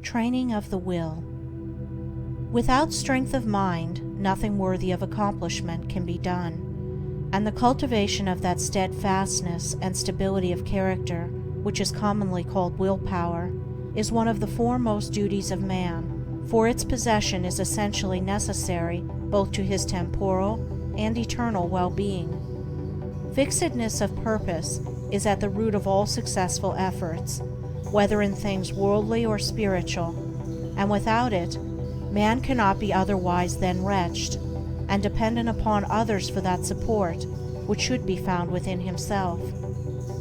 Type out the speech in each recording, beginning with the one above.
Training of the will. Without strength of mind, nothing worthy of accomplishment can be done, and the cultivation of that steadfastness and stability of character, which is commonly called willpower, is one of the foremost duties of man, for its possession is essentially necessary both to his temporal and eternal well-being. Fixedness of purpose is at the root of all successful efforts, whether in things worldly or spiritual, and without it, man cannot be otherwise than wretched, and dependent upon others for that support which should be found within himself.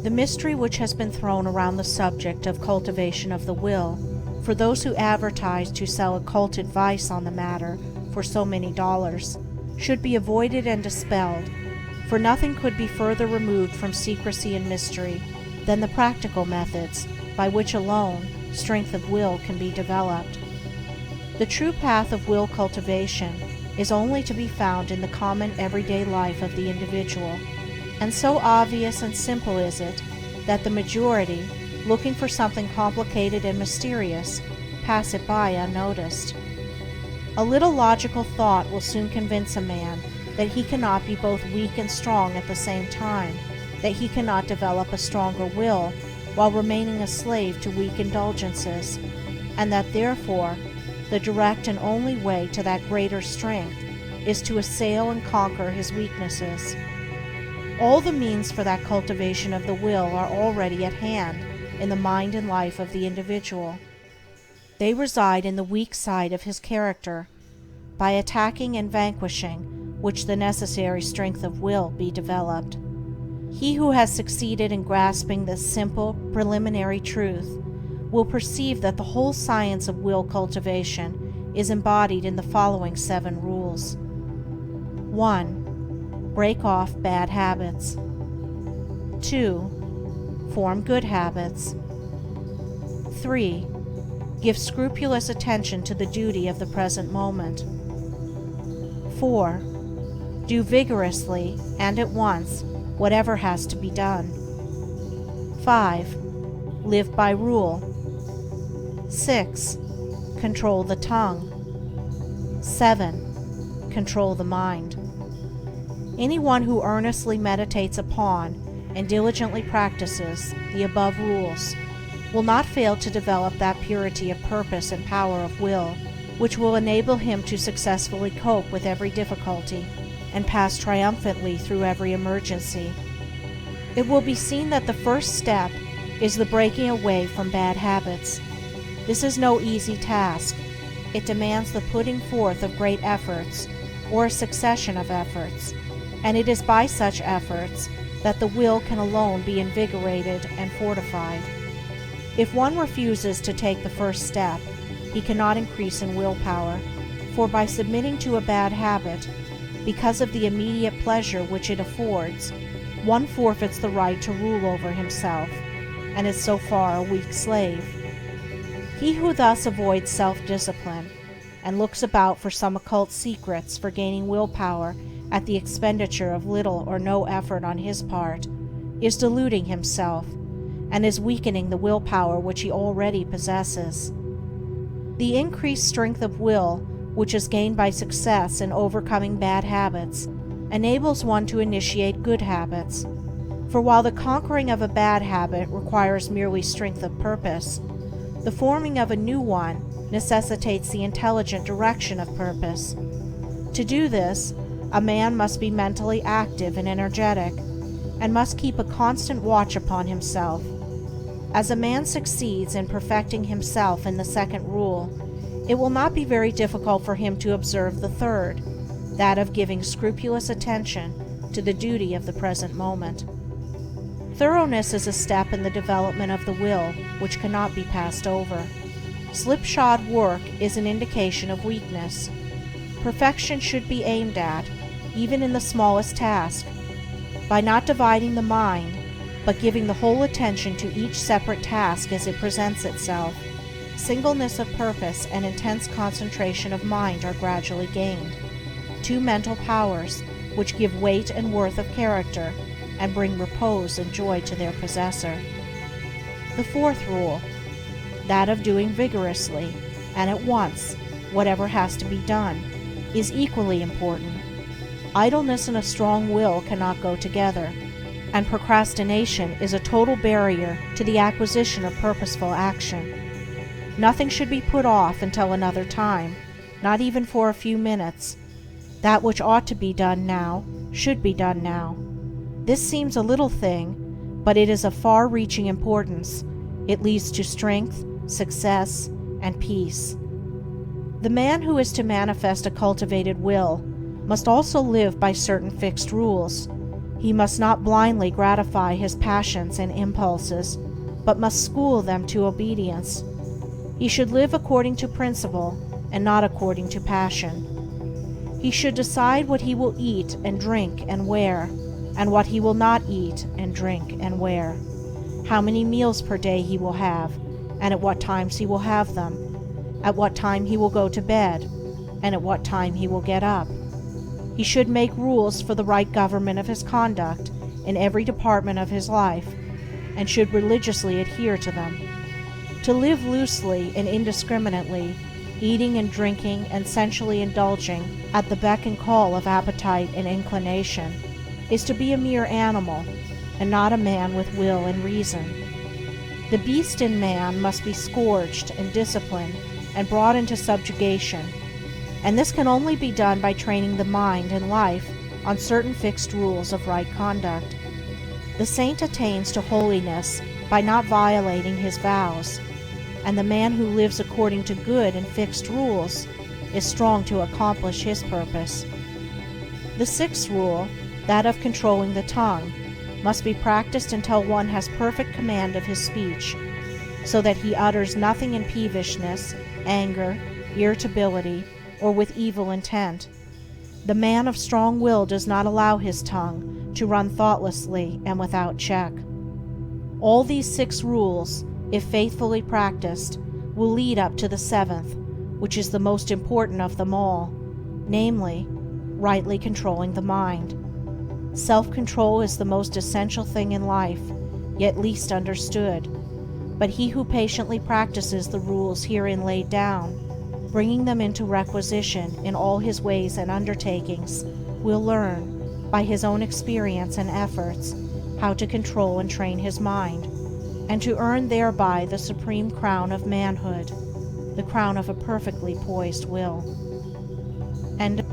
The mystery which has been thrown around the subject of cultivation of the will, for those who advertise to sell occult advice on the matter for so many dollars, should be avoided and dispelled, for nothing could be further removed from secrecy and mystery than the practical methods by which alone strength of will can be developed. The true path of will cultivation is only to be found in the common everyday life of the individual, and so obvious and simple is it that the majority, looking for something complicated and mysterious, pass it by unnoticed. A little logical thought will soon convince a man that he cannot be both weak and strong at the same time, that he cannot develop a stronger will while remaining a slave to weak indulgences, and that therefore the direct and only way to that greater strength is to assail and conquer his weaknesses. All the means for that cultivation of the will are already at hand in the mind and life of the individual. They reside in the weak side of his character, by attacking and vanquishing which the necessary strength of will be developed. He who has succeeded in grasping this simple, preliminary truth will perceive that the whole science of will cultivation is embodied in the following 7 rules. 1. Break off bad habits. 2. Form good habits. 3. Give scrupulous attention to the duty of the present moment. 4. Do vigorously and at once whatever has to be done. 5. Live by rule. 6. Control the tongue. 7. Control the mind. Anyone who earnestly meditates upon and diligently practices the above rules will not fail to develop that purity of purpose and power of will which will enable him to successfully cope with every difficulty and pass triumphantly through every emergency. It will be seen that the first step is the breaking away from bad habits. This is no easy task. It demands the putting forth of great efforts, or a succession of efforts, and it is by such efforts that the will can alone be invigorated and fortified. If one refuses to take the first step, he cannot increase in willpower, for by submitting to a bad habit, because of the immediate pleasure which it affords, one forfeits the right to rule over himself, and is so far a weak slave. He who thus avoids self-discipline, and looks about for some occult secrets for gaining willpower at the expenditure of little or no effort on his part, is deluding himself, and is weakening the willpower which he already possesses. The increased strength of will, which is gained by success in overcoming bad habits, enables one to initiate good habits. For while the conquering of a bad habit requires merely strength of purpose, the forming of a new one necessitates the intelligent direction of purpose. To do this, a man must be mentally active and energetic, and must keep a constant watch upon himself. As a man succeeds in perfecting himself in the second rule, it will not be very difficult for him to observe the third, that of giving scrupulous attention to the duty of the present moment. Thoroughness is a step in the development of the will which cannot be passed over. Slipshod work is an indication of weakness. Perfection should be aimed at, even in the smallest task, by not dividing the mind, but giving the whole attention to each separate task as it presents itself. Singleness of purpose and intense concentration of mind are gradually gained, 2 mental powers which give weight and worth of character and bring repose and joy to their possessor. The 4th rule: that of doing vigorously and at once whatever has to be done, is equally important. Idleness and a strong will cannot go together, and procrastination is a total barrier to the acquisition of purposeful action. Nothing should be put off until another time, not even for a few minutes. That which ought to be done now should be done now. This seems a little thing, but it is of far-reaching importance. It leads to strength, success, and peace. The man who is to manifest a cultivated will must also live by certain fixed rules. He must not blindly gratify his passions and impulses, but must school them to obedience. He should live according to principle and not according to passion. He should decide what he will eat and drink and wear, and what he will not eat and drink and wear, how many meals per day he will have, and at what times he will have them, at what time he will go to bed, and at what time he will get up. He should make rules for the right government of his conduct in every department of his life, and should religiously adhere to them. To live loosely and indiscriminately, eating and drinking and sensually indulging at the beck and call of appetite and inclination, is to be a mere animal, and not a man with will and reason. The beast in man must be scourged and disciplined and brought into subjugation, and this can only be done by training the mind and life on certain fixed rules of right conduct. The saint attains to holiness by not violating his vows, and the man who lives according to good and fixed rules is strong to accomplish his purpose. The sixth rule, that of controlling the tongue, must be practiced until one has perfect command of his speech, so that he utters nothing in peevishness, anger, irritability, or with evil intent. The man of strong will does not allow his tongue to run thoughtlessly and without check. All these 6 rules, if faithfully practiced, will lead up to the 7th, which is the most important of them all, namely, rightly controlling the mind. Self-control is the most essential thing in life, yet least understood, but he who patiently practices the rules herein laid down, bringing them into requisition in all his ways and undertakings, will learn, by his own experience and efforts, how to control and train his mind, and to earn thereby the supreme crown of manhood, the crown of a perfectly poised will. End